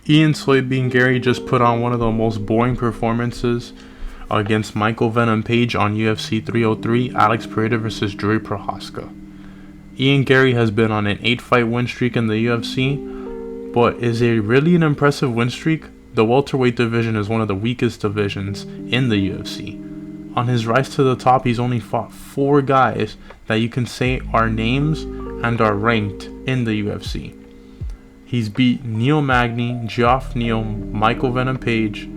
Ian Soybean Garry just put on one of the most boring performances against Michael Venom Page on UFC 303, Alex Pereira versus Jiri Prochazka. Ian Garry has been on an 8-fight win streak in the UFC, but is it really an impressive win streak? The welterweight division is one of the weakest divisions in the UFC. On his rise to the top, he's only fought 4 guys that you can say are names and are ranked in the UFC. He's beat Neil Magny, Geoff Neal, Michael Venom Page,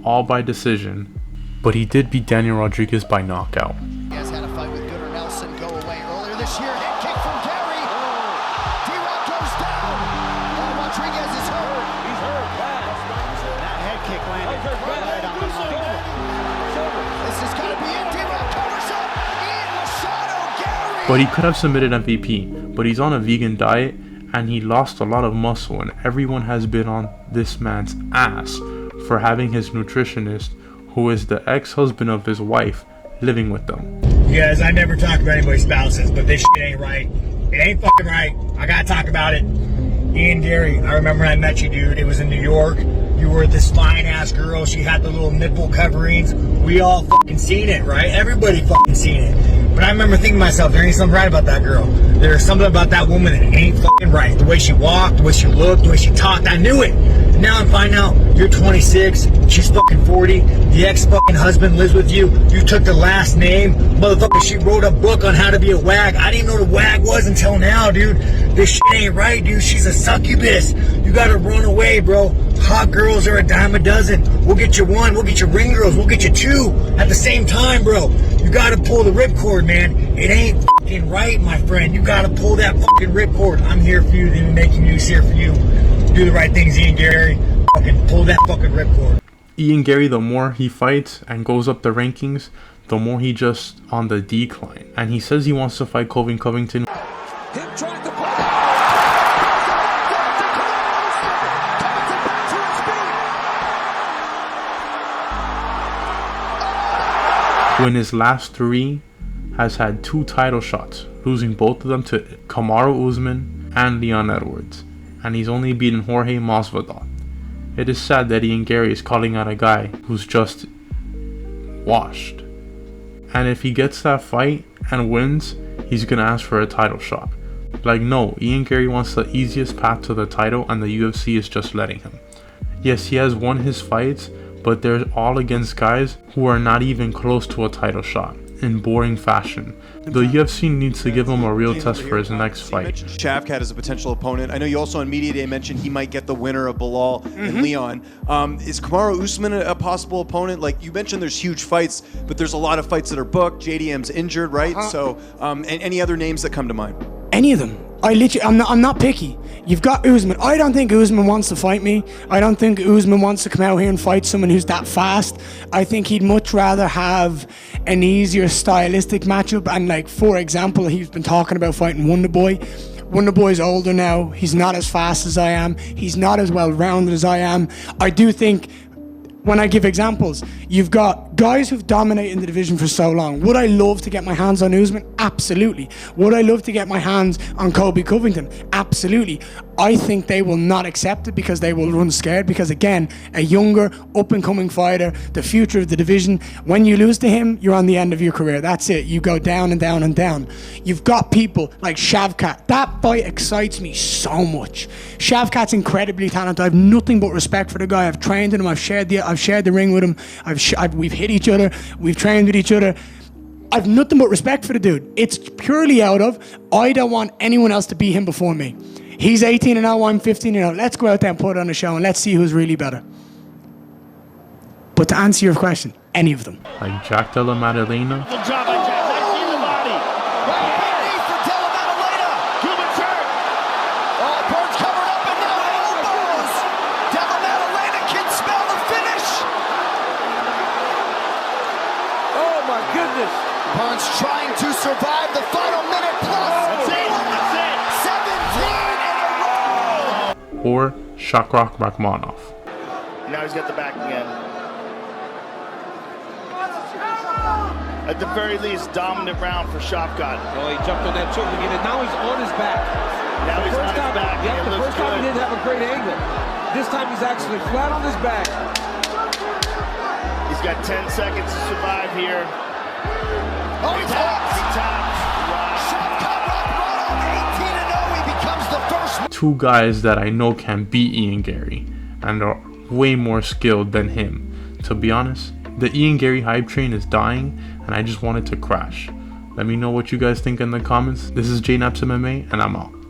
all by decision, but he did beat Daniel Rodriguez by knockout. He has had a fight with Gunnar Nelson go away earlier this year. Head kick from Garry. D-Rock goes down. Rodriguez is hurt. He's hurt bad. That head kick landed right on the money. This is going to be it. D-Rock covers up. Ian Machado Garry. But he could have submitted MVP, but he's on a vegan diet and he lost a lot of muscle, and everyone has been on this man's ass for having his nutritionist, who is the ex-husband of his wife, living with them. Yes, I never talk about anybody's spouses, but this shit ain't right. It ain't fucking right. I gotta talk about it. Ian Garry, I remember when I met you, dude. It was in New York. You were this fine-ass girl. She had the little nipple coverings. We all fucking seen it, right? Everybody fucking seen it. But I remember thinking to myself, there ain't something right about that girl. There's something about that woman that ain't fucking right. The way she walked, the way she looked, the way she talked, I knew it. Now I'm finding out you're 26, she's fucking 40, the ex-fucking husband lives with you, you took the last name, motherfucker, she wrote a book on how to be a wag. I didn't even know the wag was until now, dude. This shit ain't right, dude. She's a succubus. You gotta run away, bro. Hot girls are a dime a dozen. We'll get you 1, we'll get you ring girls, we'll get you 2 at the same time, bro. You gotta pull the ripcord, man. It ain't fucking right, my friend. You gotta pull that fucking ripcord. I'm here for you, then making news here for you. Do the right things, Ian Garry. Fucking pull that fucking ripcord. Ian Garry, the more he fights and goes up the rankings, the more he just on the decline. And he says he wants to fight Colby Covington. Who in his last 3 has had 2 title shots, losing both of them to Kamaru Usman and Leon Edwards, and he's only beaten Jorge Masvidal. It is sad that Ian Garry is calling out a guy who's just washed. And if he gets that fight and wins, he's gonna ask for a title shot. Like, no, Ian Garry wants the easiest path to the title and the UFC is just letting him. Yes, he has won his fights, but they're all against guys who are not even close to a title shot, in boring fashion. The UFC needs to give him a real test for his next fight. Shavkat is a potential opponent. I know you also on Media Day mentioned he might get the winner of Bilal and Leon. Is Kamaru Usman a possible opponent? Like you mentioned, there's huge fights, but there's a lot of fights that are booked. JDM's injured, right? So, and any other names that come to mind? Any of them. I'm not picky. You've got Usman. I don't think Usman wants to fight me. I don't think Usman wants to come out here and fight someone who's that fast. I think he'd much rather have an easier stylistic matchup. And like, for example, he's been talking about fighting Wonderboy. Wonderboy's older now. He's not as fast as I am. He's not as well-rounded as I am. I do think, when I give examples, you've got guys who've dominated the division for so long. Would I love to get my hands on Usman? Absolutely. Would I love to get my hands on Colby Covington? Absolutely. I think they will not accept it because they will run scared because, again, a younger, up-and-coming fighter, the future of the division, when you lose to him, you're on the end of your career. That's it. You go down and down and down. You've got people like Shavkat. That fight excites me so much. Shavkat's incredibly talented. I have nothing but respect for the guy. I've trained him. I've shared the ring with him. We've hit each other. We've trained with each other. I've nothing but respect for the dude. It's purely out of, I don't want anyone else to beat him before me. He's 18-0, I'm 15-0. Let's go out there and put on a show and let's see who's really better. But to answer your question, any of them. Like Jack Della Maddalena. Good job by Jack. Let's see the body. Right knee for Della Maddalena. Cuban's hurt. Oh, Burns covered up and now elbows. Della Maddalena can smell the finish. Oh my goodness. Burns trying to survive the final minute plus. That's it. That's it. 17 in a row. Or Shakrok Rakhmonov. Now he's got the back again. At the very least, dominant round for Shavkat. Oh, he jumped on that choke again, and now he's on his back. Now he's on his back. Yeah, It the looks first time he good. didn't have a great angle. This time he's actually flat on his back. He's got 10 seconds to survive here. Oh, he taps! He taps. Wow. Shavkat Rakhmonov, 18-0. He becomes the first. Two guys that I know can beat Ian Garry and are way more skilled than him. To be honest, the Ian Garry hype train is dying and I just want it to crash. Let me know what you guys think in the comments. This is JNaps MMA and I'm out.